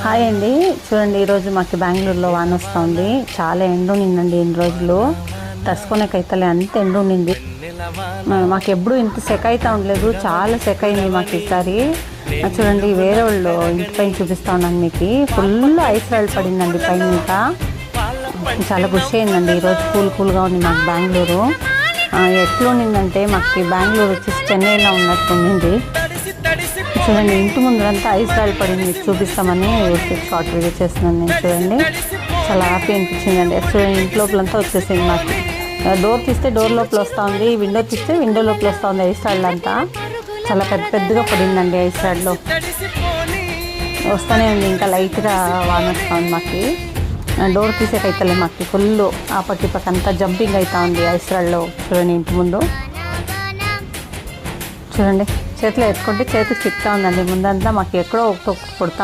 Hi అండి, చూడండి ఈరోజు మాకు బెంగళూరులో వాన వస్తుంది. చాలా ఎండ ఉండిందండి ఇన్ని రోజులు, తట్టుకోనేకైతలే అంత ఎండ ఉండింది. మాకు ఎప్పుడు ఇంత సెక అయితే ఉండలేదు, చాలా సెక అయింది మాకు ఈసారి. చూడండి వేరే వాళ్ళు ఇంటి పైన చూపిస్తా ఉన్నాను మీకు, ఫుల్ ఐస్ రాళ్ళు పడిందండి పైన. ఇంకా చాలా ఖుషి అయిందండి ఈరోజు, కూల్గా ఉంది మాకు బెంగళూరు. ఎట్లా ఉండిందంటే మాకు బెంగళూరు వచ్చేసి చెన్నైలో ఉన్నట్టు ఉండింది. చూడండి ఇంటి ముందరంతా ఐస్ రాళ్ళు పడింది, మీకు చూపిస్తామని షార్ట్ వీడియో చేస్తున్నాను నేను. చూడండి చాలా హ్యాపీ అనిపించిందండి. చూడండి ఇంటి లోపలంతా వచ్చేసింది మాకు. డోర్ తీస్తే డోర్ లోపల వస్తూ ఉంది, విండో తీస్తే విండో లోపల వస్తూ ఉంది ఐస్ రాళ్ళు అంతా. చాలా పెద్దగా పడిందండి ఐస్ రాళ్ళు. వస్తూనే ఉంది, ఇంకా లైట్గా వాన వస్తూ ఉంది మాకు. డోర్ తీసేకైతలే మాకు, ఫుల్ ఆ పక్క పక్క అంతా జంపింగ్ అవుతూ ఉంది ఐస్ రాళ్ళు. చూడండి ఇంటి ముందు చూడండి, చేతిలో ఎత్తుకుంటే చేతికి చిక్తా ఉందండి. ముందంతా మాకు ఎక్కడో ఒకటి కొడతా